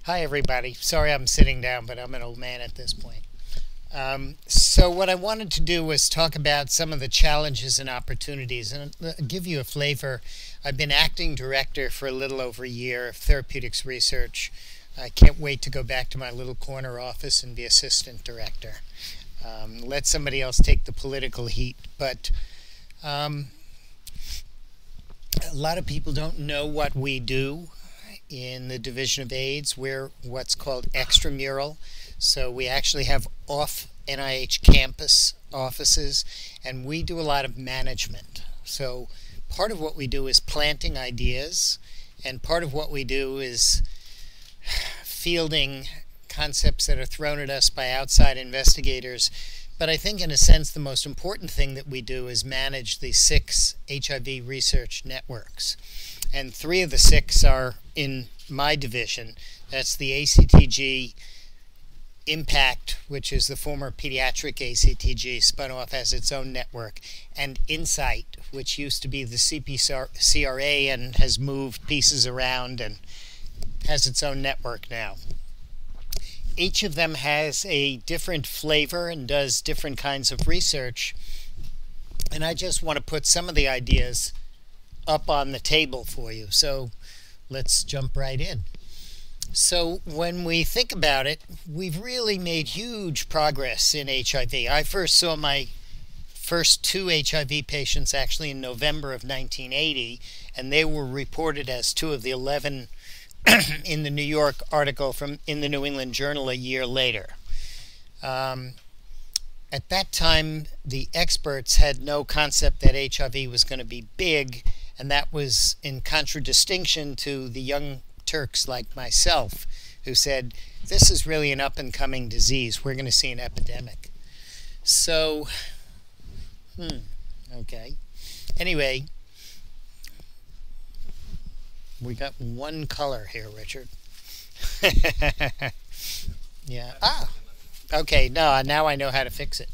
Hi, everybody. Sorry I'm sitting down, but I'm an old man at this point. So what I wanted to do was talk about some of the challenges and opportunities and give you a flavor. I've been acting director for a little over a year of therapeutics research. I can't wait to go back to my little corner office and be assistant director. Let somebody else take the political heat. But a lot of people don't know what we do in the Division of AIDS. We're what's called extramural. So we actually have off NIH campus offices, and we do a lot of management. So part of what we do is planting ideas, and part of what we do is fielding concepts that are thrown at us by outside investigators. But I think in a sense the most important thing that we do is manage the 6 HIV research networks. And 3 of the 6 are in my division. That's the ACTG Impact, which is the former Pediatric ACTG, spun off as its own network, and Insight, which used to be the CPCRA and has moved pieces around and has its own network now. Each of them has a different flavor and does different kinds of research, and I just want to put some of the ideas up on the table for you. So let's jump right in. So when we think about it, we've really made huge progress in HIV. I first saw my first 2 HIV patients actually in November of 1980, and they were reported as 2 of the 11 in the New York article in the New England Journal a year later. At that time, the experts had no concept that HIV was going to be big, and that was in contradistinction to the young Turks like myself who said, this is really an up-and-coming disease. We're going to see an epidemic. So, okay. Anyway, we got one color here, Richard. Yeah. Okay. No, now I know how to fix it.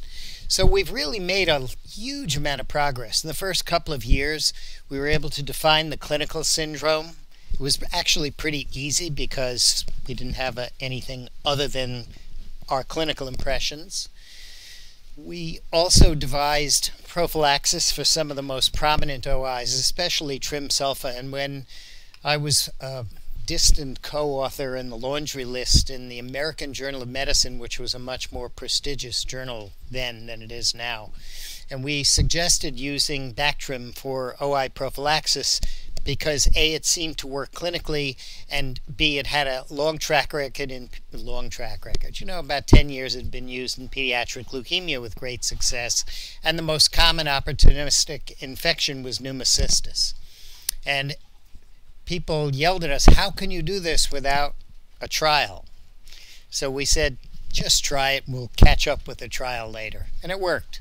So we've really made a huge amount of progress. In the first couple of years, we were able to define the clinical syndrome. It was actually pretty easy because we didn't have anything other than our clinical impressions. We also devised prophylaxis for some of the most prominent OIs, especially trim-sulfa. And when I was a distant co-author in the laundry list in the American Journal of Medicine, which was a much more prestigious journal then than it is now. And we suggested using Bactrim for OI prophylaxis because A, it seemed to work clinically, and B, it had a long track record. About 10 years it had been used in pediatric leukemia with great success. And the most common opportunistic infection was pneumocystis. And people yelled at us, how can you do this without a trial? So we said, just try it. We'll catch up with the trial later. And it worked.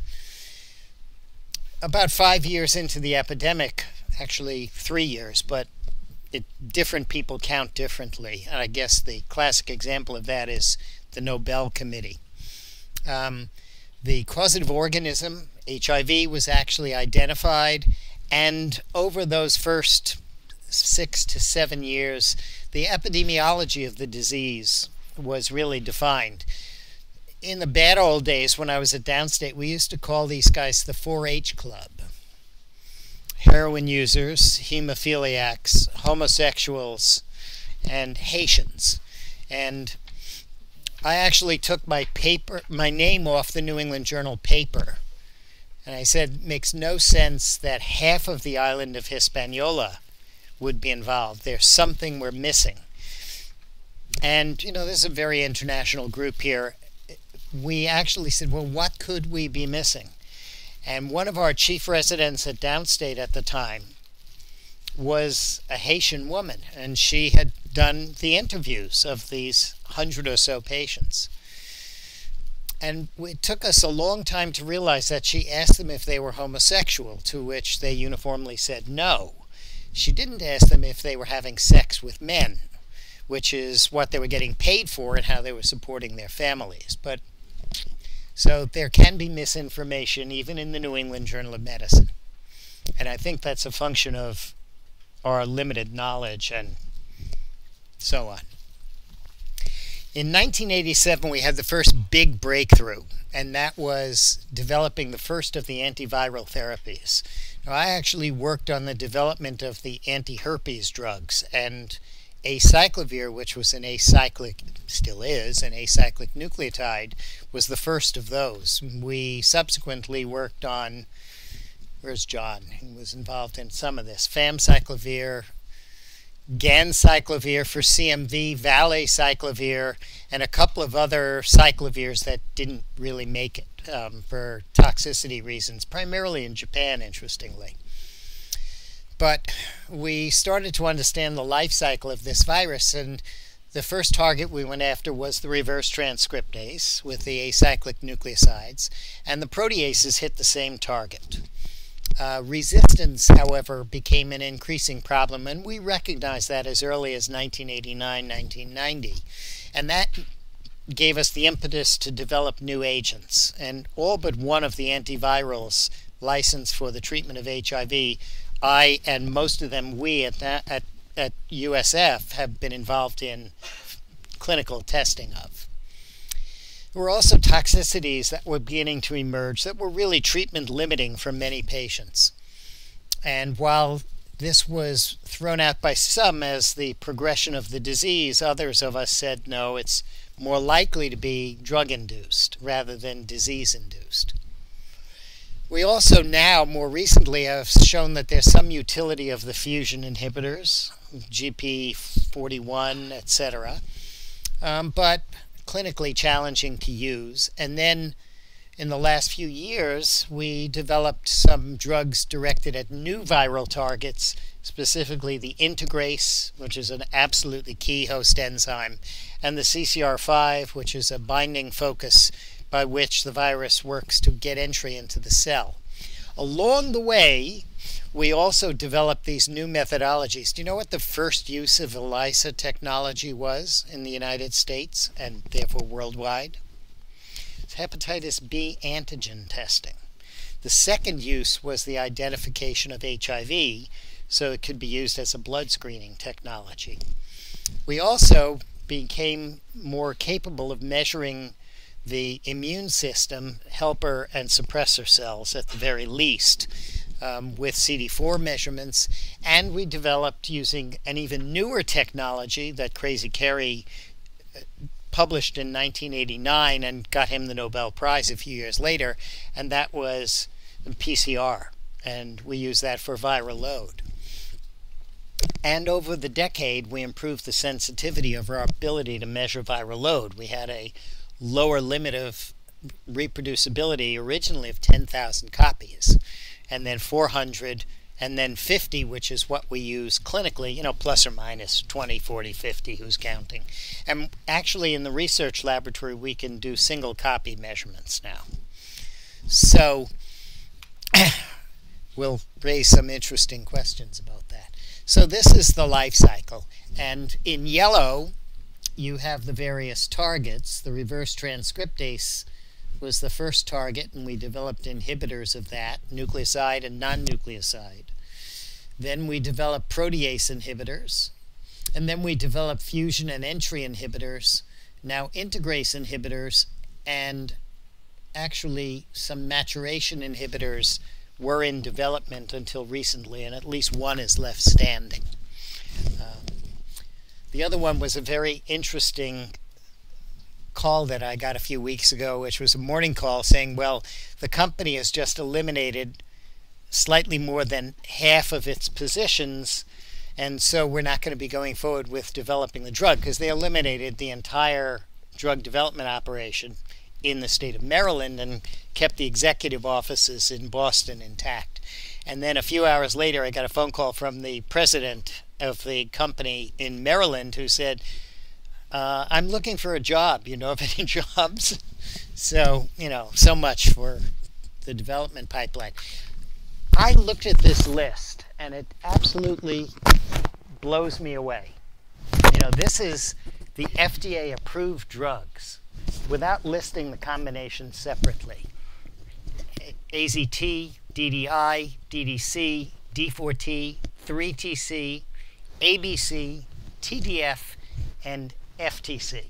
About 5 years into the epidemic, actually 3 years, but different people count differently. And I guess the classic example of that is the Nobel Committee. The causative organism, HIV, was actually identified, and over those first 6 to 7 years, the epidemiology of the disease was really defined. In the bad old days when I was at Downstate, we used to call these guys the 4-H Club. Heroin users, hemophiliacs, homosexuals, and Haitians. And I actually took my name off the New England Journal paper. And I said, it makes no sense that half of the island of Hispaniola would be involved. There's something we're missing. And, this is a very international group here. We actually said, well, what could we be missing? And one of our chief residents at Downstate at the time was a Haitian woman, and she had done the interviews of these 100 or so patients. And it took us a long time to realize that she asked them if they were homosexual, to which they uniformly said no. She didn't ask them if they were having sex with men, which is what they were getting paid for and how they were supporting their families. So there can be misinformation even in the New England Journal of Medicine. And I think that's a function of our limited knowledge and so on. In 1987, we had the first big breakthrough, and that was developing the first of the antiviral therapies. Now, I actually worked on the development of the anti-herpes drugs, and acyclovir, which was an acyclic, still is, an acyclic nucleotide, was the first of those. We subsequently worked on, where's John? He was involved in some of this, famciclovir, ganciclovir for CMV, valacyclovir, and a couple of other cyclovirs that didn't really make it for toxicity reasons, primarily in Japan, interestingly. But we started to understand the life cycle of this virus, and the first target we went after was the reverse transcriptase with the acyclic nucleosides, and the proteases hit the same target. Resistance, however, became an increasing problem, and we recognized that as early as 1989, 1990. And that gave us the impetus to develop new agents. And all but one of the antivirals licensed for the treatment of HIV, I and most of them we at USF have been involved in clinical testing of. There were also toxicities that were beginning to emerge that were really treatment limiting for many patients. And while this was thrown out by some as the progression of the disease, others of us said no, it's more likely to be drug-induced rather than disease-induced. We also now, more recently, have shown that there's some utility of the fusion inhibitors, GP41, etc., but clinically challenging to use. And then in the last few years, we developed some drugs directed at new viral targets, specifically the integrase, which is an absolutely key host enzyme, and the CCR5, which is a binding focus by which the virus works to get entry into the cell. Along the way, we also developed these new methodologies. Do you know what the first use of ELISA technology was in the United States and therefore worldwide? It's hepatitis B antigen testing. The second use was the identification of HIV, so it could be used as a blood screening technology. We also became more capable of measuring the immune system, helper and suppressor cells at the very least, with CD4 measurements, and we developed using an even newer technology that Crazy Kerry published in 1989 and got him the Nobel Prize a few years later, and that was PCR, and we use that for viral load. And over the decade, we improved the sensitivity of our ability to measure viral load. We had a lower limit of reproducibility originally of 10,000 copies, and then 400, and then 50, which is what we use clinically, plus or minus 20, 40, 50, who's counting. And actually in the research laboratory, we can do single copy measurements now. So we'll raise some interesting questions about that. So this is the life cycle, and in yellow, you have the various targets. The reverse transcriptase was the first target, and we developed inhibitors of that, nucleoside and non-nucleoside. Then we developed protease inhibitors, and then we developed fusion and entry inhibitors, now integrase inhibitors, and actually some maturation inhibitors were in development until recently, and at least one is left standing. The other one was a very interesting call that I got a few weeks ago, which was a morning call saying, well, the company has just eliminated slightly more than half of its positions, and so we're not going to be going forward with developing the drug, because they eliminated the entire drug development operation in the state of Maryland and kept the executive offices in Boston intact. And then a few hours later, I got a phone call from the president of the company in Maryland who said, I'm looking for a job. You know of any jobs? So, so much for the development pipeline. I looked at this list, and it absolutely blows me away. This is the FDA-approved drugs without listing the combinations separately. AZT, DDI, DDC, D4T, 3TC, ABC, TDF, and FTC.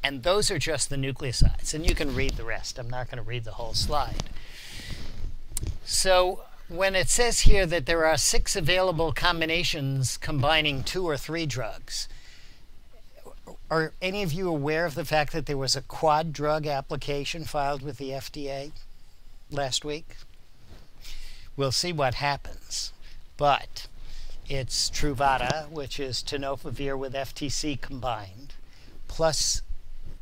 And those are just the nucleosides. And you can read the rest. I'm not going to read the whole slide. So when it says here that there are 6 available combinations combining 2 or 3 drugs, are any of you aware of the fact that there was a quad drug application filed with the FDA last week? We'll see what happens. But it's Truvada, which is tenofovir with FTC combined, plus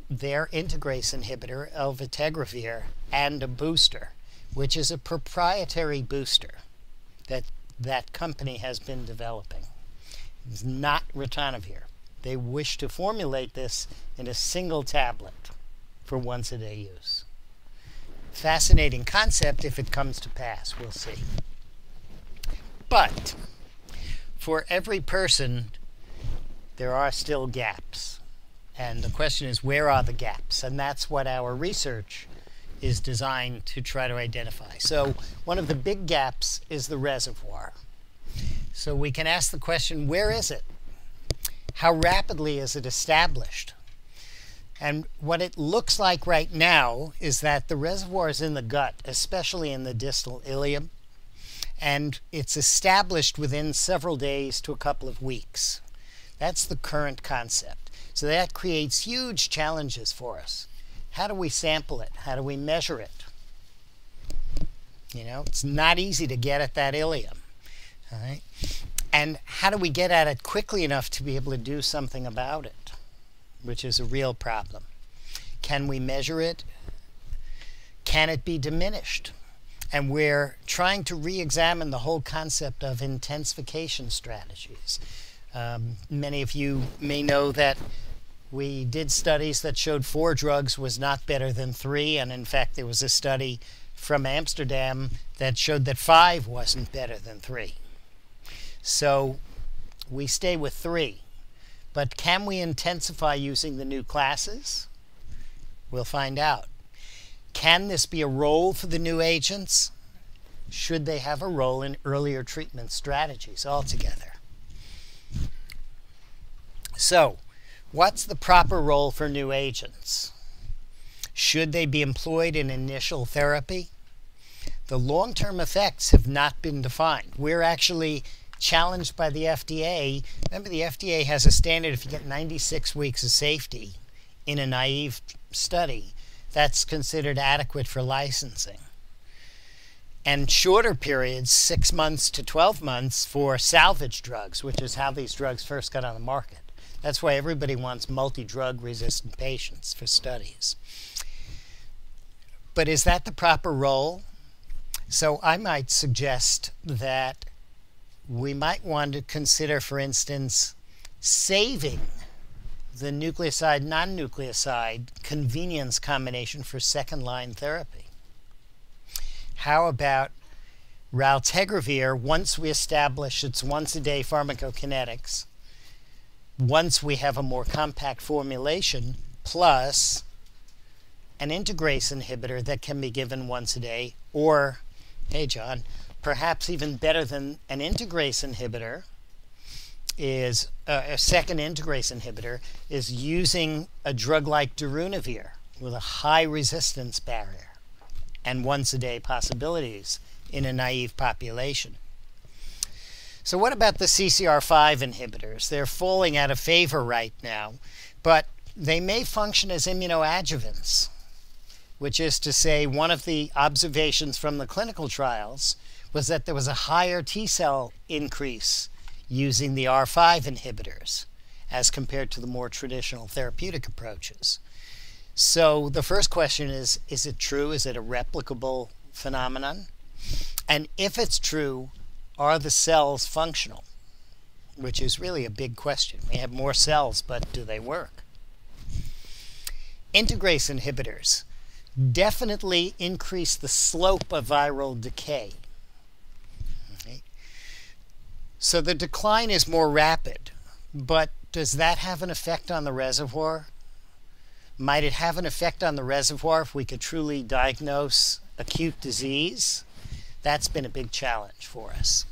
their integrase inhibitor, elvitegravir, and a booster, which is a proprietary booster that that company has been developing. It's not ritonavir. They wish to formulate this in a single tablet for once-a-day use. Fascinating concept if it comes to pass. We'll see. But for every person, there are still gaps. And the question is, where are the gaps? And that's what our research is designed to try to identify. So one of the big gaps is the reservoir. So we can ask the question, where is it? How rapidly is it established? And what it looks like right now is that the reservoir is in the gut, especially in the distal ileum, and it's established within several days to a couple of weeks. That's the current concept. So that creates huge challenges for us. How do we sample it? How do we measure it? You know, it's not easy to get at that ileum. All right? And how do we get at it quickly enough to be able to do something about it, which is a real problem? Can we measure it? Can it be diminished? And we're trying to re-examine the whole concept of intensification strategies. Many of you may know that we did studies that showed 4 drugs was not better than 3, and in fact there was a study from Amsterdam that showed that 5 wasn't better than 3. So we stay with 3. But can we intensify using the new classes? We'll find out. Can this be a role for the new agents? Should they have a role in earlier treatment strategies altogether? So, what's the proper role for new agents? Should they be employed in initial therapy? The long-term effects have not been defined. We're actually challenged by the FDA. Remember, the FDA has a standard if you get 96 weeks of safety in a naive study, that's considered adequate for licensing. And shorter periods, 6 months to 12 months for salvage drugs, which is how these drugs first got on the market. That's why everybody wants multi-drug resistant patients for studies. But is that the proper role? So I might suggest that we might want to consider, for instance, saving the nucleoside, non-nucleoside convenience combination for second-line therapy. How about raltegravir, once we establish its once-a-day pharmacokinetics, once we have a more compact formulation, plus an integrase inhibitor that can be given once a day, or, hey John, perhaps even better than an integrase inhibitor is a second integrase inhibitor is using a drug like darunavir with a high resistance barrier and once-a-day possibilities in a naive population. So what about the CCR5 inhibitors? They're falling out of favor right now, but they may function as immunoadjuvants, which is to say one of the observations from the clinical trials was that there was a higher T-cell increase using the R5 inhibitors as compared to the more traditional therapeutic approaches. So the first question is it true? Is it a replicable phenomenon? And if it's true, are the cells functional? Which is really a big question. We have more cells, but do they work? Integrase inhibitors definitely increase the slope of viral decay. So the decline is more rapid, but does that have an effect on the reservoir? Might it have an effect on the reservoir if we could truly diagnose acute disease? That's been a big challenge for us.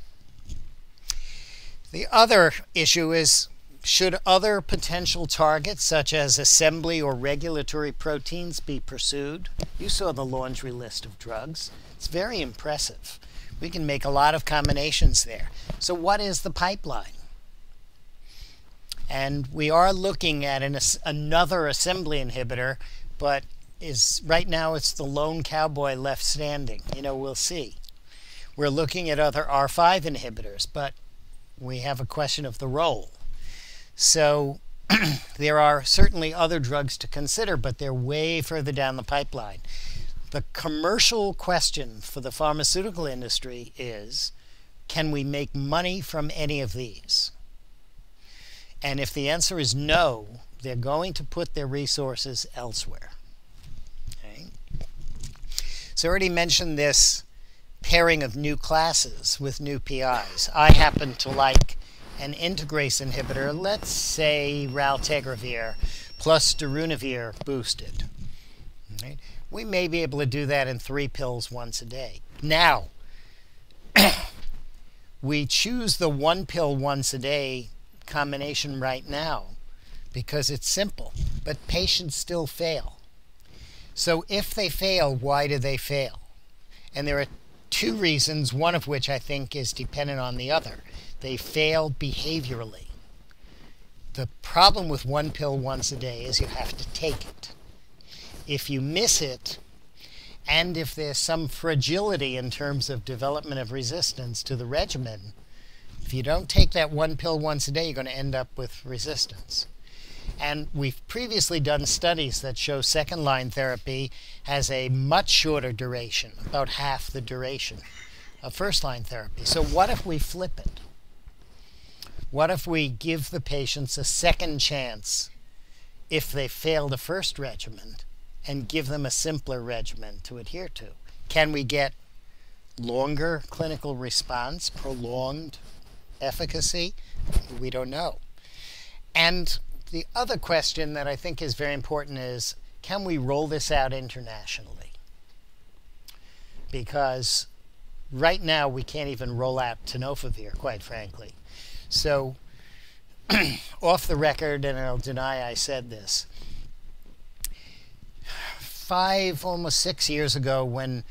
The other issue is Should other potential targets, such as assembly or regulatory proteins, be pursued? You saw the laundry list of drugs. It's very impressive. We can make a lot of combinations there. So what is the pipeline? And we are looking at another assembly inhibitor, but right now it's the lone cowboy left standing. We'll see. We're looking at other R5 inhibitors, but we have a question of the role. So there are certainly other drugs to consider, but they're way further down the pipeline. The commercial question for the pharmaceutical industry is, can we make money from any of these? And if the answer is no, they're going to put their resources elsewhere. Okay? So I already mentioned this pairing of new classes with new PIs. I happen to like an integrase inhibitor, let's say raltegravir plus darunavir boosted. Right? We may be able to do that in 3 pills once a day. Now, we choose the 1 pill once a day combination right now because it's simple, but patients still fail. So if they fail, why do they fail? And there are 2 reasons, one of which I think is dependent on the other. They fail behaviorally. The problem with 1 pill once a day is you have to take it. If you miss it, and if there's some fragility in terms of development of resistance to the regimen, if you don't take that 1 pill once a day, you're going to end up with resistance. And we've previously done studies that show second-line therapy has a much shorter duration, about half the duration of first-line therapy. So what if we flip it? What if we give the patients a second chance if they fail the first regimen and give them a simpler regimen to adhere to? Can we get longer clinical response, prolonged efficacy? We don't know. And the other question that I think is very important is, can we roll this out internationally? Because right now we can't even roll out tenofovir, quite frankly. So, off the record, and I'll deny I said this, 5, almost 6 years ago when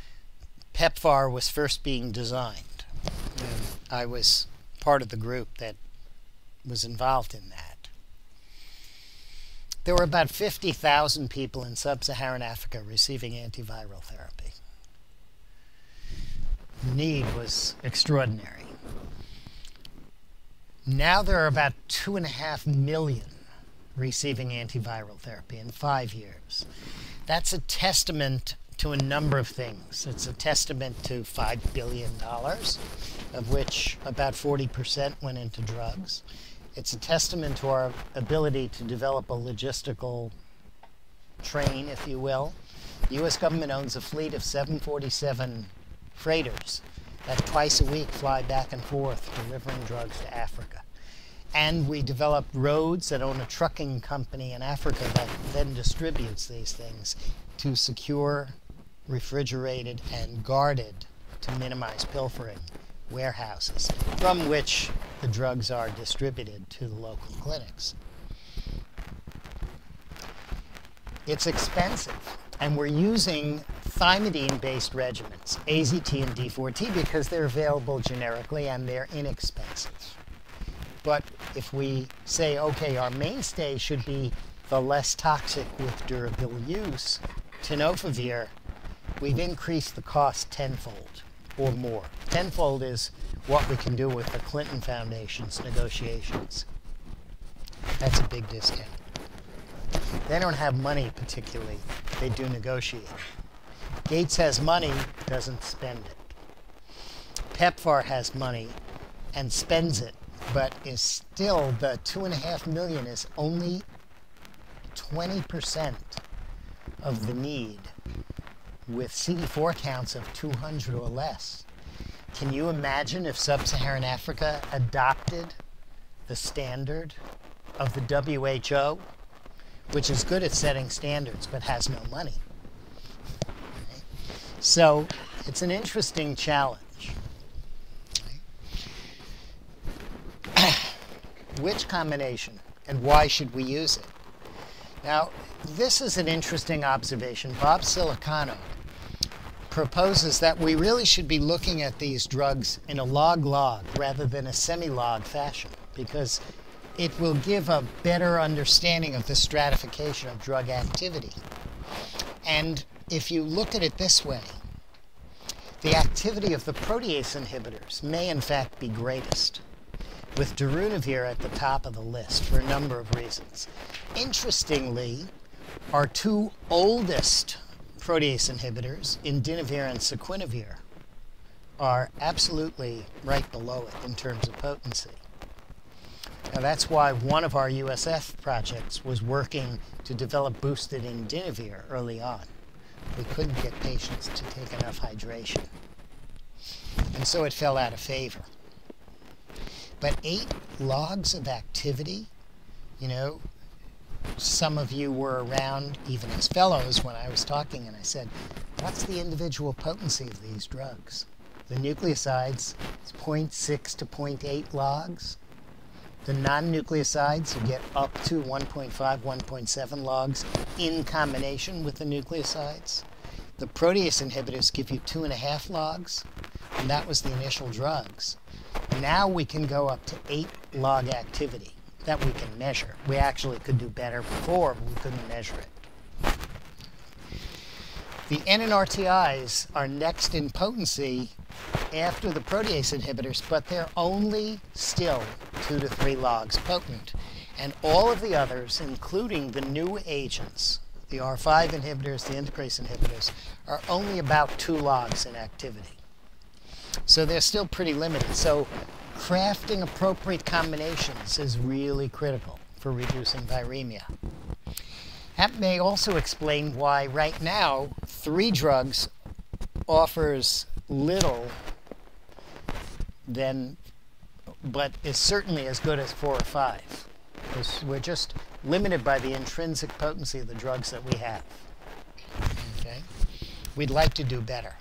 PEPFAR was first being designed, I was part of the group that was involved in that. There were about 50,000 people in sub-Saharan Africa receiving antiviral therapy. The need was extraordinary. Now there are about 2.5 million receiving antiviral therapy in 5 years. That's a testament to a number of things. It's a testament to $5 billion, of which about 40% went into drugs. It's a testament to our ability to develop a logistical train, if you will. The U.S. government owns a fleet of 747 freighters that twice a week fly back and forth delivering drugs to Africa. And we developed roads that own a trucking company in Africa that then distributes these things to secure, refrigerated, and guarded, to minimize pilfering, warehouses from which the drugs are distributed to the local clinics. It's expensive, and we're using thymidine-based regimens, AZT and D4T, because they're available generically and they're inexpensive. But if we say, okay, our mainstay should be the less toxic with durable use, tenofovir, we've increased the cost tenfold or more. Tenfold is what we can do with the Clinton Foundation's negotiations. That's a big discount. They don't have money particularly. They do negotiate. Gates has money, doesn't spend it. PEPFAR has money and spends it, but is still, the 2.5 million is only 20% of the need with CD4 counts of 200 or less. Can you imagine if sub-Saharan Africa adopted the standard of the WHO, which is good at setting standards but has no money? Okay. So it's an interesting challenge. Okay. which combination and why should we use it? Now, this is an interesting observation. Bob Silicano proposes that we really should be looking at these drugs in a log-log rather than a semi-log fashion, because it will give a better understanding of the stratification of drug activity. And if you look at it this way, the activity of the protease inhibitors may in fact be greatest, with darunavir at the top of the list for a number of reasons. Interestingly, our two oldest protease inhibitors, indinavir and sequinavir, are absolutely right below it in terms of potency. Now that's why one of our USF projects was working to develop boosted indinavir early on. We couldn't get patients to take enough hydration, and so it fell out of favor. But 8 logs of activity, you know, some of you were around, even as fellows, when I was talking, and I said, what's the individual potency of these drugs? The nucleosides, it's 0.6 to 0.8 logs. The non-nucleosides, you get up to 1.5, 1.7 logs in combination with the nucleosides. The protease inhibitors give you 2.5 logs, and that was the initial drugs. Now we can go up to 8 log activity that we can measure. We actually could do better before, but we couldn't measure it. The NNRTIs are next in potency after the protease inhibitors, but they're only still 2 to 3 logs potent. And all of the others, including the new agents, the R5 inhibitors, the integrase inhibitors, are only about 2 logs in activity. So they're still pretty limited. So crafting appropriate combinations is really critical for reducing viremia. That may also explain why right now 3 drugs offers little but is certainly as good as 4 or 5. Because we're just limited by the intrinsic potency of the drugs that we have. Okay? We'd like to do better.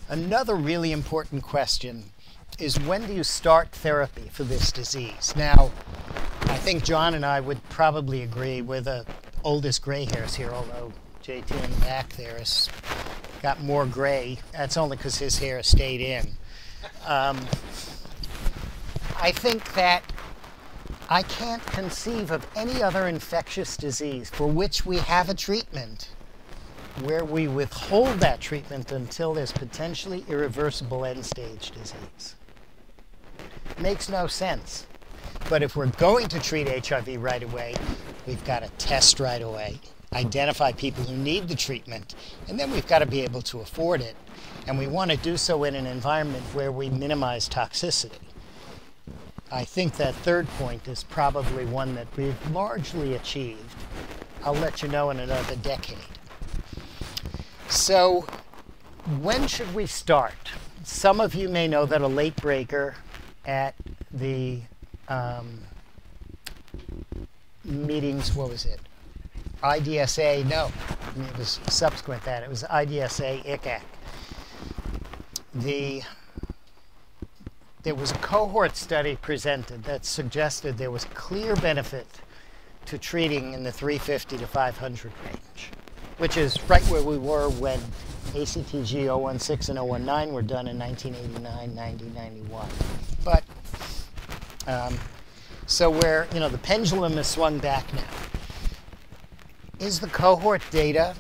Another really important question is, when do you start therapy for this disease? Now, I think John and I would probably agree we're the oldest gray hairs here, although JT in the back there has got more gray. That's only because his hair stayed in. I think that I can't conceive of any other infectious disease for which we have a treatment where we withhold that treatment until there's potentially irreversible end-stage disease. Makes no sense. But if we're going to treat HIV right away, we've got to test right away, identify people who need the treatment, and then we've got to be able to afford it. And we want to do so in an environment where we minimize toxicity. I think that third point is probably one that we've largely achieved. I'll let you know in another decade. So, when should we start? Some of you may know that a late breaker at the meetings, what was it? IDSA, no, it was subsequent to that. It was IDSA, ICAC. There was a cohort study presented that suggested there was clear benefit to treating in the 350 to 500 range, which is right where we were when ACTG 016 and 019 were done in 1989, 90, 91. But, so where, you know, the pendulum has swung back now. Is the cohort data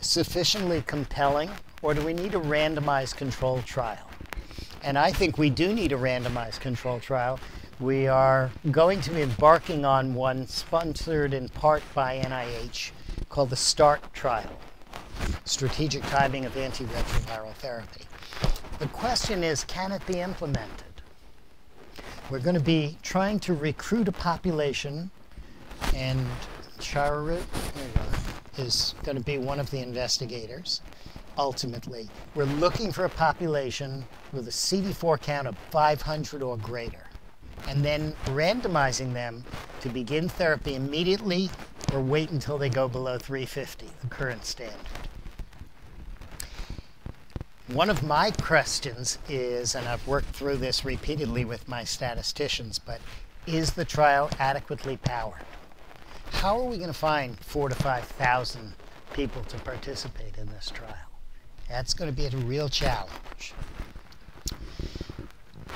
sufficiently compelling, or do we need a randomized controlled trial? And I think we do need a randomized controlled trial. We are going to be embarking on one sponsored in part by NIH called the START trial, Strategic Timing of Antiretroviral Therapy. The question is, can it be implemented? We're going to be trying to recruit a population, and Chararut is going to be one of the investigators. Ultimately, we're looking for a population with a CD4 count of 500 or greater, and then randomizing them to begin therapy immediately or wait until they go below 350, the current standard. One of my questions is, and I've worked through this repeatedly with my statisticians, but Is the trial adequately powered? How are we going to find 4,000 to 5,000 people to participate in this trial? That's going to be a real challenge.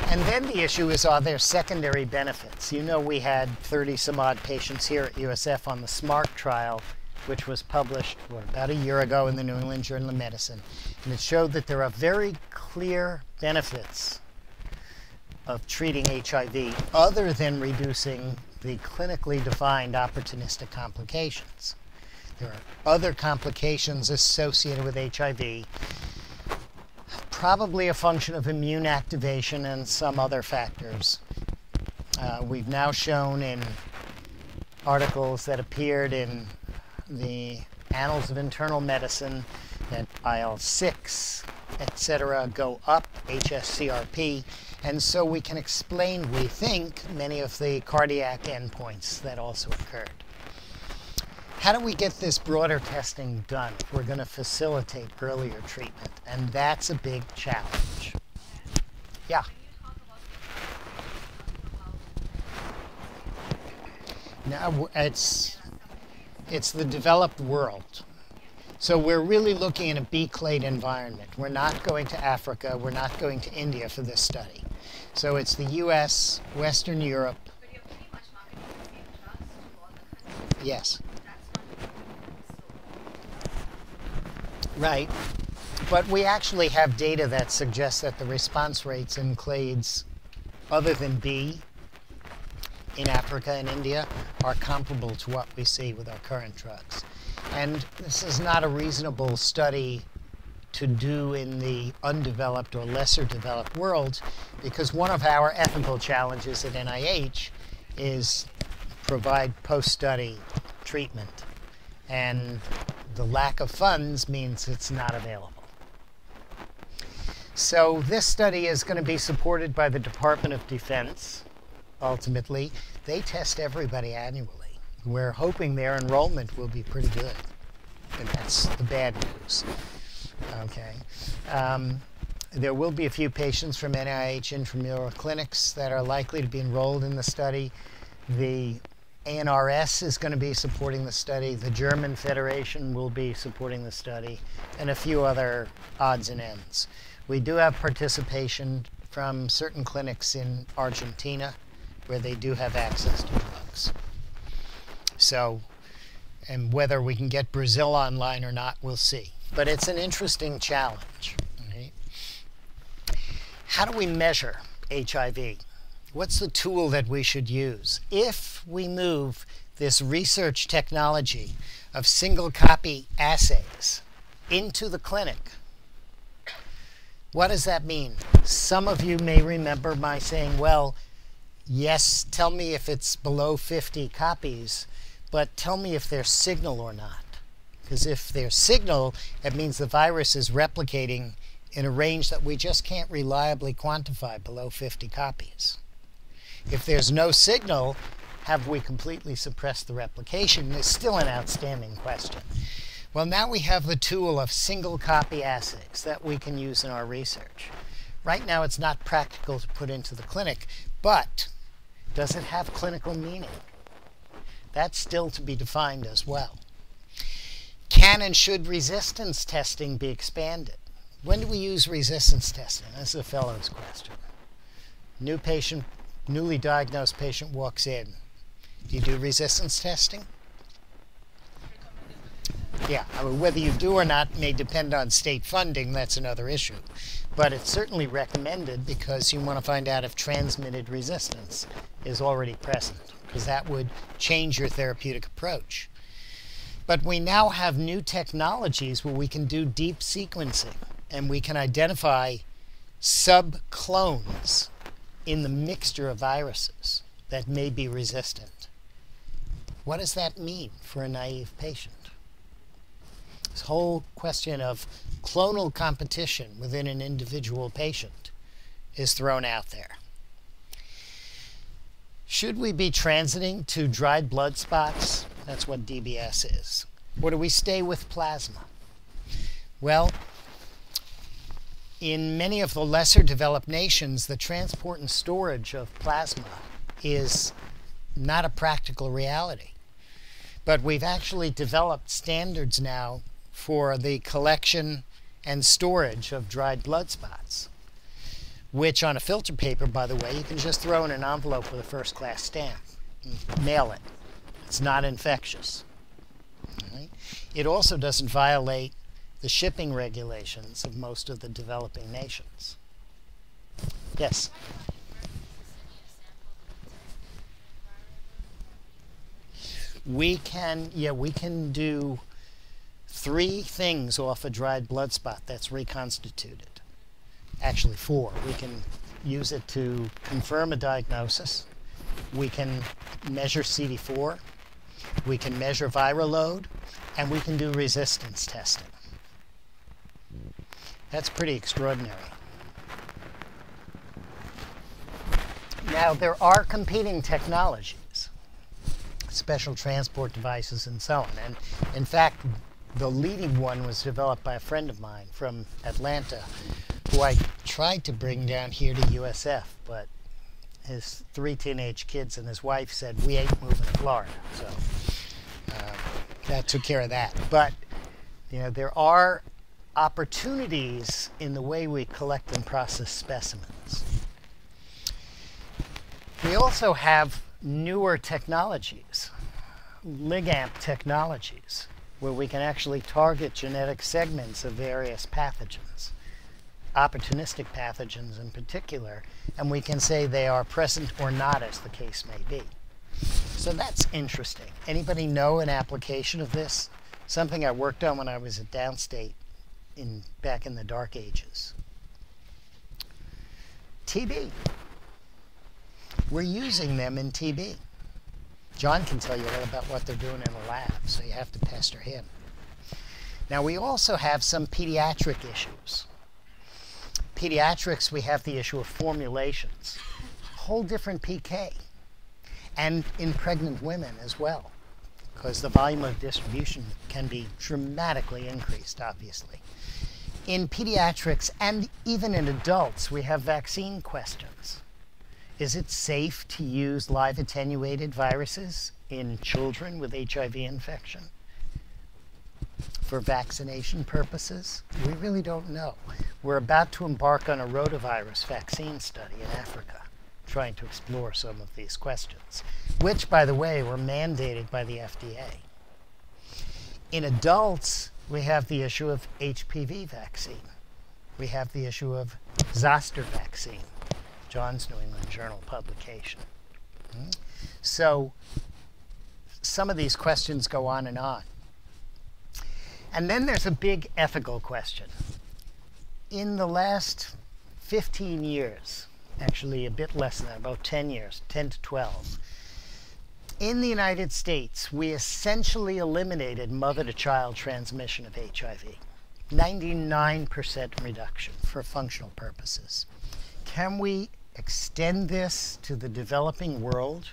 And then the issue is, are there secondary benefits? You know, we had 30 some odd patients here at USF on the SMART trial, which was published about a year ago in the New England Journal of Medicine. And it showed that there are very clear benefits of treating HIV other than reducing the clinically defined opportunistic complications. There are other complications associated with HIV, probably a function of immune activation and some other factors. We've now shown in articles that appeared in the Annals of Internal Medicine that IL-6, etc., go up, HSCRP, and so we can explain, we think, many of the cardiac endpoints that also occurred. How do we get this broader testing done if we're going to facilitate earlier treatment? And that's a big challenge. Yeah? Now, it's the developed world. So we're really looking in a B-clade environment. We're not going to Africa. We're not going to India for this study. So it's the US, Western Europe. But you're pretty much marketing the same drugs to all the countries. Yes. That's not Right. But we actually have data that suggests that the response rates in clades other than B in Africa and India are comparable to what we see with our current drugs. And this is not a reasonable study to do in the undeveloped or lesser developed world, because one of our ethical challenges at NIH is provide post-study treatment. And the lack of funds means it's not available. So this study is going to be supported by the Department of Defense. Ultimately, they test everybody annually. We're hoping their enrollment will be pretty good. And that's the bad news. Okay. There will be a few patients from NIH intramural clinics that are likely to be enrolled in the study. The ANRS is going to be supporting the study. The German Federation will be supporting the study, and a few other odds and ends. We do have participation from certain clinics in Argentina where they do have access to drugs. So, and whether we can get Brazil online or not, we'll see. But it's an interesting challenge. Right? How do we measure HIV? What's the tool that we should use? If we move this research technology of single copy assays into the clinic, what does that mean? Some of you may remember my saying, well, yes, tell me if it's below 50 copies, but tell me if there's signal or not. Because if there's signal, it means the virus is replicating in a range that we just can't reliably quantify below 50 copies. If there's no signal, have we completely suppressed the replication? Is still an outstanding question. Well, now we have the tool of single copy assays that we can use in our research. Right now it's not practical to put into the clinic, but does it have clinical meaning? That's still to be defined as well. Can and should resistance testing be expanded? When do we use resistance testing? That's a fellow's question. New patient, newly diagnosed patient walks in. Do you do resistance testing? Yeah, I mean, whether you do or not may depend on state funding. That's another issue. But it's certainly recommended because you want to find out if transmitted resistance is already present, because that would change your therapeutic approach. But we now have new technologies where we can do deep sequencing, and we can identify subclones in the mixture of viruses that may be resistant. What does that mean for a naive patient? This whole question of clonal competition within an individual patient is thrown out there. Should we be transiting to dried blood spots? That's what DBS is. Or do we stay with plasma? Well, in many of the lesser developed nations, the transport and storage of plasma is not a practical reality. But we've actually developed standards now for the collection and storage of dried blood spots, which on a filter paper, by the way, you can just throw in an envelope with a first-class stamp and mail it. It's not infectious. All right? It also doesn't violate the shipping regulations of most of the developing nations. Yes? We can do 3 things off a dried blood spot that's reconstituted. Actually 4. We can use it to confirm a diagnosis. We can measure CD4. We can measure viral load. And we can do resistance testing. That's pretty extraordinary. Now, there are competing technologies, special transport devices and so on. And in fact, the leading one was developed by a friend of mine from Atlanta, who I tried to bring down here to USF, but his 3 teenage kids and his wife said, we ain't moving to Florida. So that took care of that. But there are opportunities in the way we collect and process specimens. We also have newer technologies, ligand technologies, where we can actually target genetic segments of various pathogens, opportunistic pathogens in particular, and we can say they are present or not, as the case may be. So that's interesting. Anybody know an application of this? Something I worked on when I was at Downstate back in the dark ages. TB. We're using them in TB. John can tell you all about what they're doing in the lab, so you have to pester him. Now, we also have some pediatric issues. Pediatrics, we have the issue of formulations. Whole different PK. And in pregnant women as well, because the volume of distribution can be dramatically increased, obviously. In pediatrics and even in adults, we have vaccine questions. Is it safe to use live attenuated viruses in children with HIV infection for vaccination purposes? We really don't know. We're about to embark on a rotavirus vaccine study in Africa, trying to explore some of these questions, which, by the way, were mandated by the FDA. In adults, we have the issue of HPV vaccine. We have the issue of zoster vaccine, John's New England Journal publication. So some of these questions go on and on. And then there's a big ethical question. In the last 15 years, actually a bit less than that, about 10 years, 10 to 12, in the United States, we essentially eliminated mother-to-child transmission of HIV. 99% reduction for functional purposes. Can we extend this to the developing world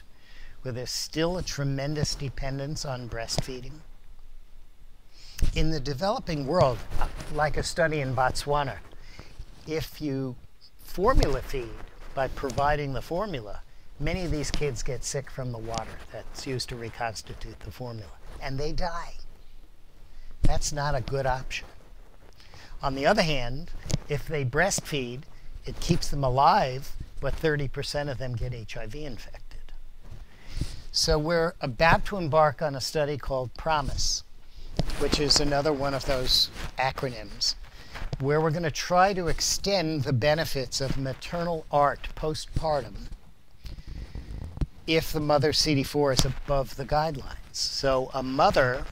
where there's still a tremendous dependence on breastfeeding? In the developing world, like a study in Botswana, if you formula feed by providing the formula, many of these kids get sick from the water that's used to reconstitute the formula, and they die. That's not a good option. On the other hand, if they breastfeed, it keeps them alive, but 30% of them get HIV infected. So we're about to embark on a study called PROMISE, which is another one of those acronyms, where we're going to try to extend the benefits of maternal ART postpartum if the mother CD4 is above the guidelines. So a mother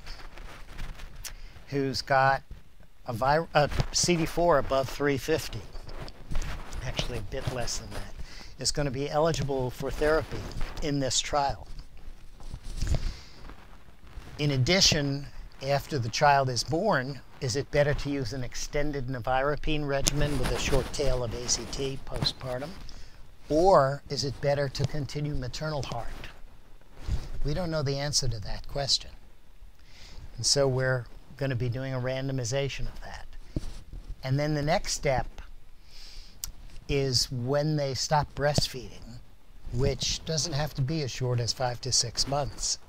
who's got a CD4 above 350, actually a bit less than that, is going to be eligible for therapy in this trial. In addition, after the child is born, is it better to use an extended nevirapine regimen with a short tail of ACT postpartum? Or is it better to continue maternal HART? We don't know the answer to that question. And so we're going to be doing a randomization of that. And then the next step is when they stop breastfeeding, which doesn't have to be as short as 5 to 6 months,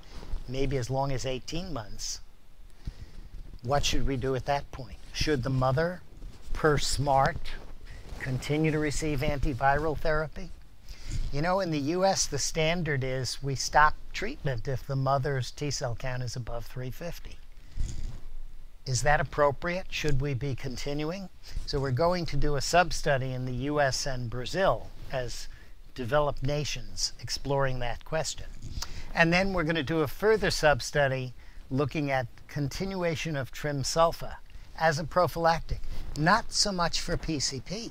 maybe as long as 18 months, what should we do at that point? Should the mother, per SMART, continue to receive antiviral therapy? You know, in the US, the standard is we stop treatment if the mother's T-cell count is above 350. Is that appropriate? Should we be continuing? So we're going to do a sub-study in the US and Brazil as developed nations exploring that question. And then we're going to do a further sub-study looking at continuation of trimsulfa as a prophylactic, not so much for PCP,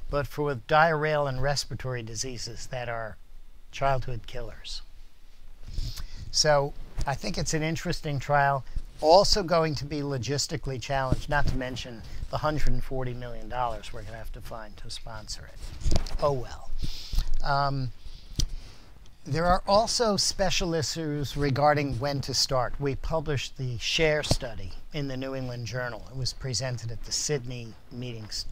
but for diarrheal and respiratory diseases that are childhood killers. So I think it's an interesting trial, also going to be logistically challenged, not to mention the $140 million we're going to have to find to sponsor it. Oh well. There are also special issues regarding when to start. We published the SHARE study in the New England Journal. It was presented at the Sydney meetings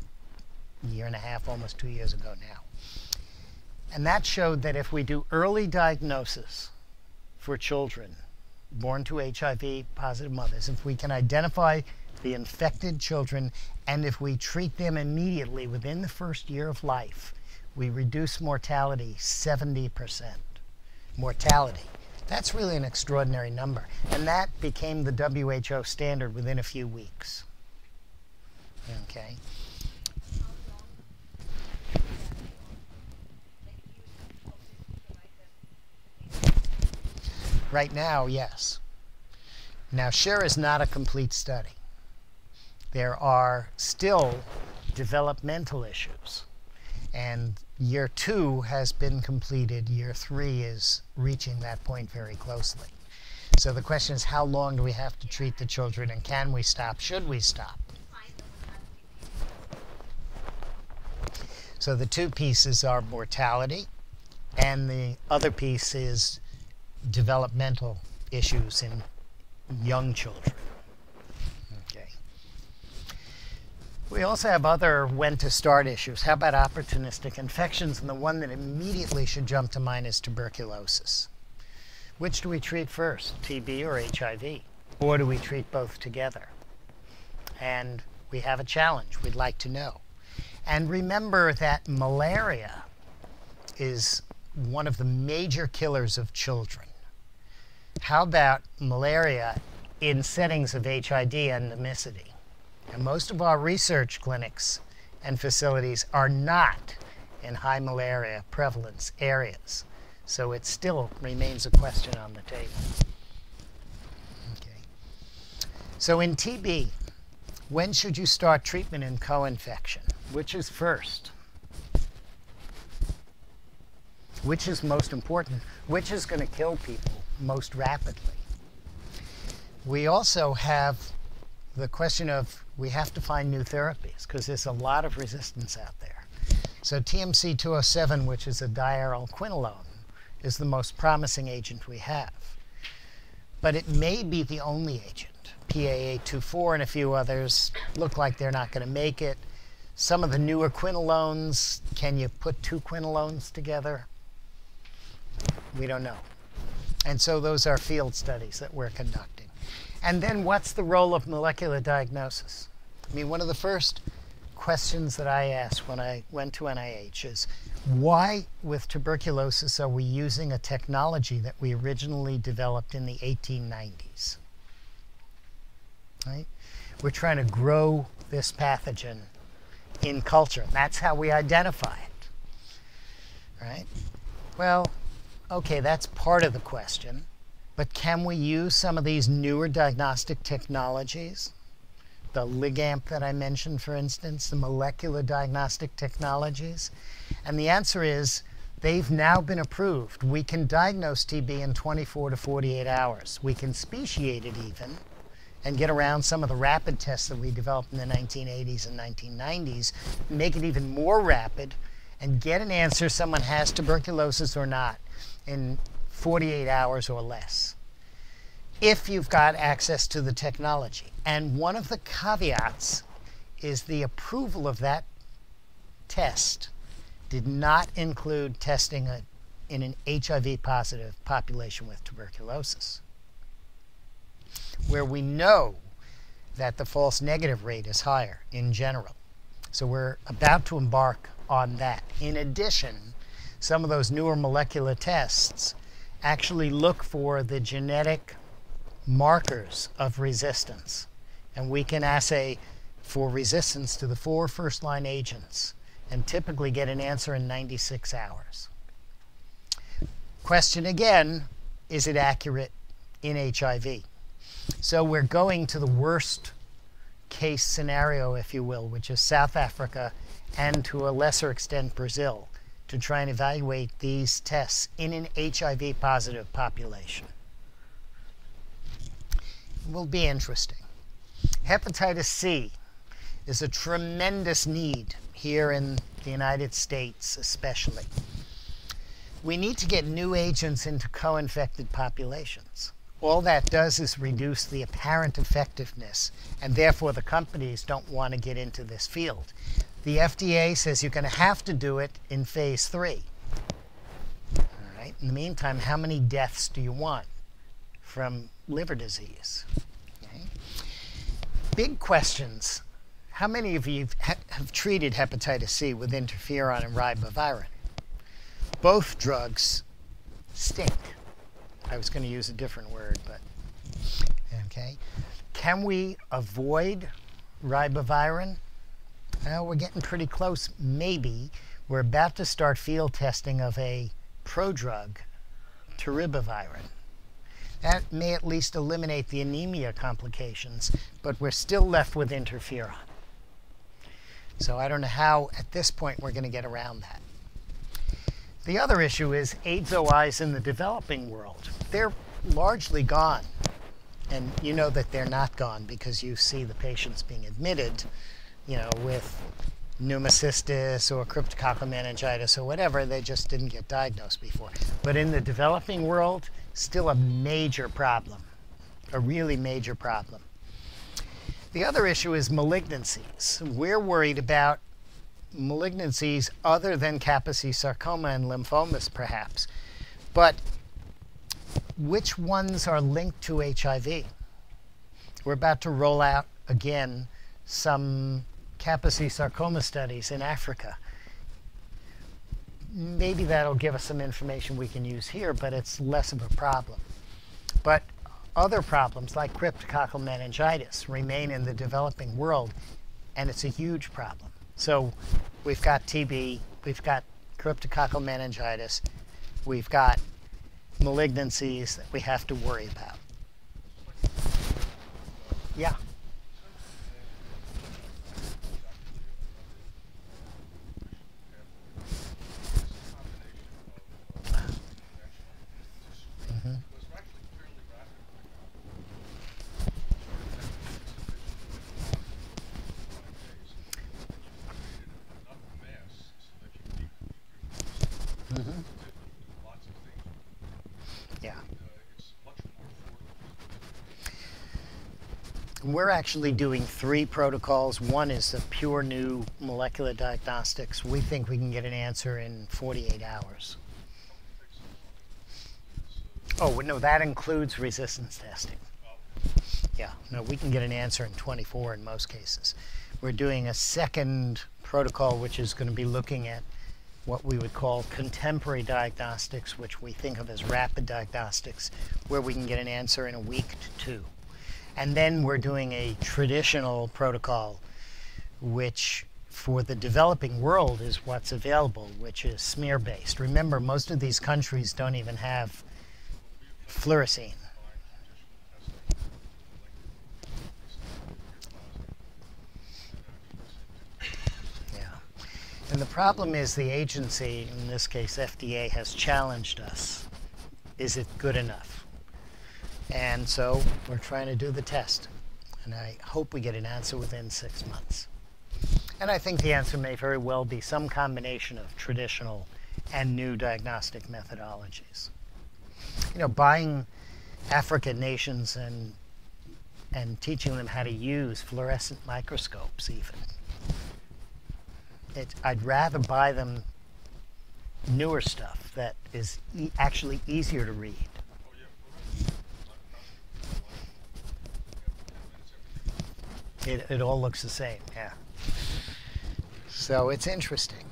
a year and a half, almost 2 years ago now. And that showed that if we do early diagnosis for children born to HIV-positive mothers, if we can identify the infected children, and if we treat them immediately within the first year of life, we reduce mortality 70%. Mortality. That's really an extraordinary number. And that became the WHO standard within a few weeks. Okay. Right now, yes. Now, SHARE is not a complete study. There are still developmental issues. And year 2 has been completed. Year 3 is reaching that point very closely. So the question is, how long do we have to treat the children, and can we stop? Should we stop? So the two pieces are mortality, and the other piece is developmental issues in young children. Okay. We also have other when to start issues. How about opportunistic infections? And the one that immediately should jump to mind is tuberculosis. Which do we treat first, TB or HIV? Or do we treat both together? And we have a challenge we'd like to know. And remember that malaria is one of the major killers of children. How about malaria in settings of HIV endemicity? And most of our research clinics and facilities are not in high malaria prevalence areas. So it still remains a question on the table. Okay. So in TB, when should you start treatment in co-infection? Which is first? Which is most important? Which is going to kill people most rapidly? We also have the question of we have to find new therapies because there's a lot of resistance out there. So TMC 207, which is a diarylquinolone, is the most promising agent we have. But it may be the only agent. PA824 and a few others look like they're not going to make it. Some of the newer quinolones, can you put 2 quinolones together? We don't know. And so those are field studies that we're conducting. And then what's the role of molecular diagnosis? I mean, one of the first questions that I asked when I went to NIH is, why with tuberculosis are we using a technology that we originally developed in the 1890s? Right? We're trying to grow this pathogen in culture. That's how we identify it. Right? Well, okay, that's part of the question. But can we use some of these newer diagnostic technologies? The ligand that I mentioned, for instance, the molecular diagnostic technologies? And the answer is, they've now been approved. We can diagnose TB in 24 to 48 hours. We can speciate it even, and get around some of the rapid tests that we developed in the 1980s and 1990s, make it even more rapid, and get an answer someone has tuberculosis or not in 48 hours or less, if you've got access to the technology. And one of the caveats is the approval of that test did not include testing in an HIV positive population with tuberculosis, where we know that the false negative rate is higher in general. So we're about to embark on that. In addition, some of those newer molecular tests actually look for the genetic markers of resistance. And we can assay for resistance to the 4 first-line agents and typically get an answer in 96 hours. Question again, is it accurate in HIV? So we're going to the worst case scenario, if you will, which is South Africa and to a lesser extent Brazil, to try and evaluate these tests in an HIV positive population. It will be interesting. Hepatitis C is a tremendous need here in the United States especially. We need to get new agents into co-infected populations. All that does is reduce the apparent effectiveness, and therefore the companies don't want to get into this field. The FDA says you're going to have to do it in phase 3. All right. In the meantime, how many deaths do you want from liver disease? Okay. Big questions. How many of you have treated hepatitis C with interferon and ribavirin? Both drugs stink. I was going to use a different word, but okay. Can we avoid ribavirin? Well, we're getting pretty close, maybe. We're about to start field testing of a prodrug, taribavirin. That may at least eliminate the anemia complications, but we're still left with interferon. So I don't know how, at this point, we're going to get around that. The other issue is AIDS OIs in the developing world. They're largely gone. And you know that they're not gone because you see the patients being admitted, you know, with pneumocystis or cryptococcal meningitis or whatever. They just didn't get diagnosed before. But in the developing world, still a major problem, a really major problem. The other issue is malignancies. We're worried about malignancies other than Kaposi sarcoma and lymphomas, perhaps. But which ones are linked to HIV? We're about to roll out, again, some Kaposi sarcoma studies in Africa. Maybe that'll give us some information we can use here, but it's less of a problem. But other problems like cryptococcal meningitis remain in the developing world, and it's a huge problem. So we've got TB, we've got cryptococcal meningitis, we've got malignancies that we have to worry about. Yeah. We're actually doing 3 protocols. One is the pure new molecular diagnostics. We think we can get an answer in 48 hours. Oh, no, that includes resistance testing. Yeah, no, we can get an answer in 24 in most cases. We're doing a second protocol, which is going to be looking at what we would call contemporary diagnostics, which we think of as rapid diagnostics, where we can get an answer in a week to 2. And then we're doing a traditional protocol, which for the developing world is what's available, which is smear-based. Remember, most of these countries don't even have fluorescein. Yeah. And the problem is the agency, in this case FDA, has challenged us. Is it good enough? And so we're trying to do the test. And I hope we get an answer within 6 months. And I think the answer may very well be some combination of traditional and new diagnostic methodologies. You know, buying African nations and teaching them how to use fluorescent microscopes even. I'd rather buy them newer stuff that is actually easier to read. It all looks the same, yeah. So it's interesting.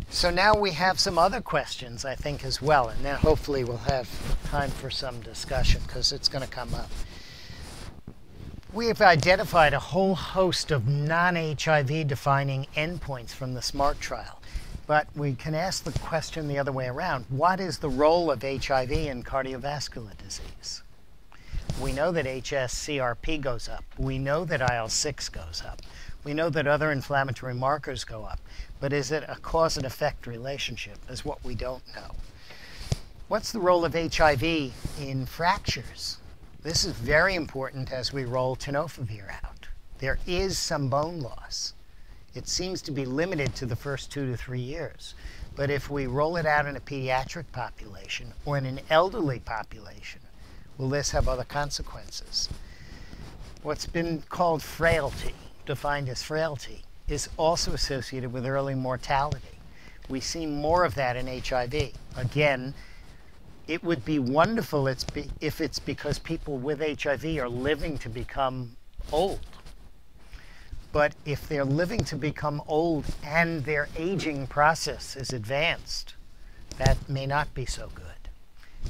So now we have some other questions, I think, as well, and then hopefully we'll have time for some discussion because it's going to come up. We have identified a whole host of non-HIV defining endpoints from the SMART trial, but we can ask the question the other way around. What is the role of HIV in cardiovascular disease? We know that hs-CRP goes up. We know that IL-6 goes up. We know that other inflammatory markers go up. But is it a cause and effect relationship is what we don't know. What's the role of HIV in fractures? This is very important as we roll tenofovir out. There is some bone loss. It seems to be limited to the first 2 to 3 years. But if we roll it out in a pediatric population or in an elderly population, will this have other consequences? What's been called frailty, defined as frailty, is also associated with early mortality. We see more of that in HIV. Again, it would be wonderful if it's because people with HIV are living to become old. But if they're living to become old and their aging process is advanced, that may not be so good.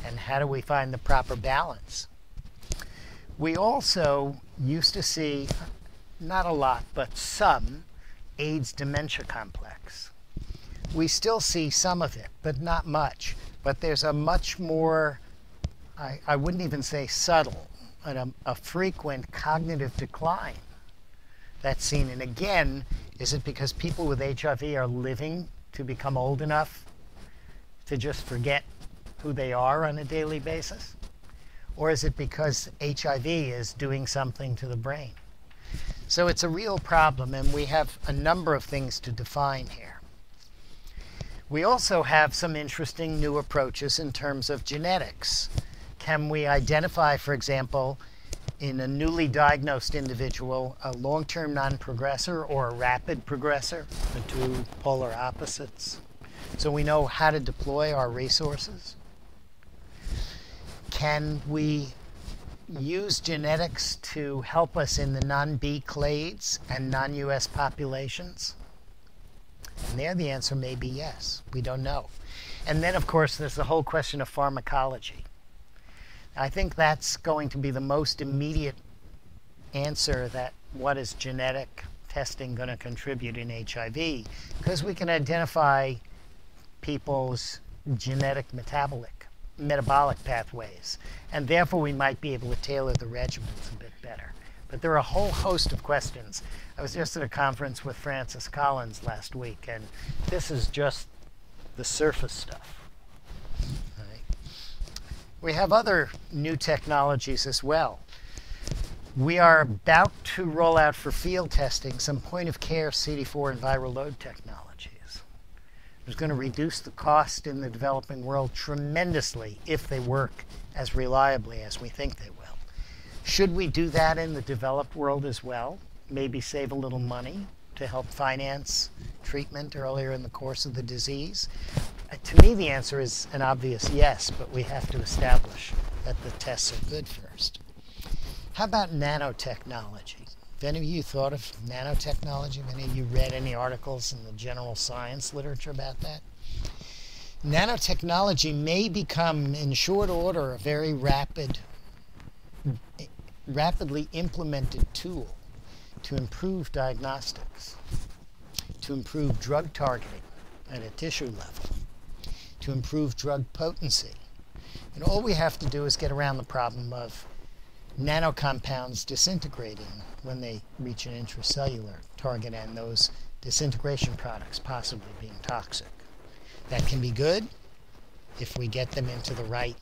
And how do we find the proper balance? We also used to see, not a lot, but some, AIDS dementia complex. We still see some of it, but not much. But there's a much more, I wouldn't even say subtle, but a frequent cognitive decline that's seen. And again, is it because people with HIV are living to become old enough to just forget who they are on a daily basis? Or is it because HIV is doing something to the brain? So it's a real problem, and we have a number of things to define here. We also have some interesting new approaches in terms of genetics. Can we identify, for example, in a newly diagnosed individual, a long-term non-progressor or a rapid progressor, the two polar opposites? So we know how to deploy our resources. Can we use genetics to help us in the non-B clades and non-US populations? And there the answer may be yes. We don't know. And then, of course, there's the whole question of pharmacology. I think that's going to be the most immediate answer, that what is genetic testing going to contribute in HIV? Because we can identify people's genetic metabolic pathways, and therefore we might be able to tailor the regimens a bit better. But there are a whole host of questions. I was just at a conference with Francis Collins last week, and this is just the surface stuff. We have other new technologies as well. We are about to roll out for field testing some point-of-care CD4 and viral load technologies. It's going to reduce the cost in the developing world tremendously if they work as reliably as we think they will. Should we do that in the developed world as well? Maybe save a little money to help finance treatment earlier in the course of the disease? To me, the answer is an obvious yes, but we have to establish that the tests are good first. How about nanotechnology? Have any of you thought of nanotechnology? Have any of you read any articles in the general science literature about that? Nanotechnology may become, in short order, a very rapidly implemented tool to improve diagnostics, to improve drug targeting at a tissue level, to improve drug potency. And all we have to do is get around the problem of nanocompounds disintegrating when they reach an intracellular target, and those disintegration products possibly being toxic. That can be good if we get them into the right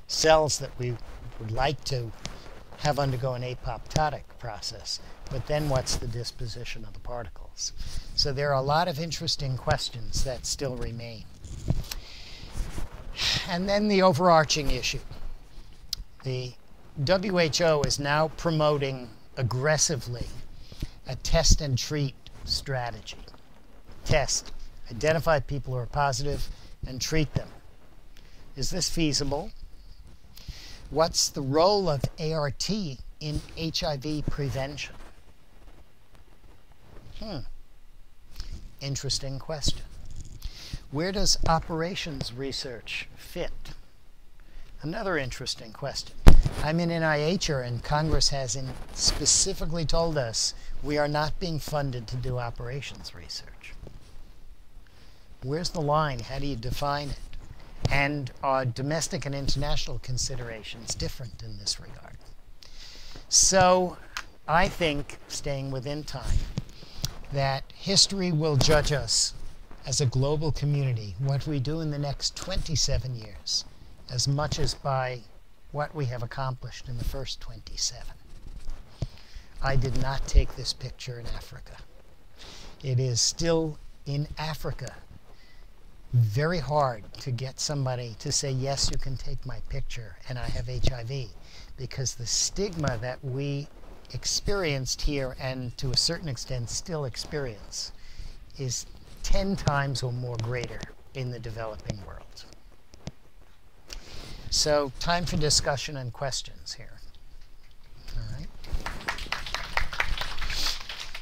cells that we would like to have undergo an apoptotic process. But then what's the disposition of the particles? So there are a lot of interesting questions that still remain. And then the overarching issue. The WHO is now promoting aggressively a test and treat strategy. Test, identify people who are positive, and treat them. Is this feasible? What's the role of ART in HIV prevention? Interesting question. Where does operations research fit? Another interesting question. I'm an NIHer, and Congress has specifically told us we are not being funded to do operations research. Where's the line? How do you define it? And are domestic and international considerations different in this regard? So I think, staying within time, that history will judge us as a global community, what we do in the next 27 years, as much as by what we have accomplished in the first 27. I did not take this picture in Africa. It is still in Africa very hard to get somebody to say, yes, you can take my picture and I have HIV, because the stigma that we experienced here, and to a certain extent still experience, is 10 times or more greater in the developing world. So time for discussion and questions here.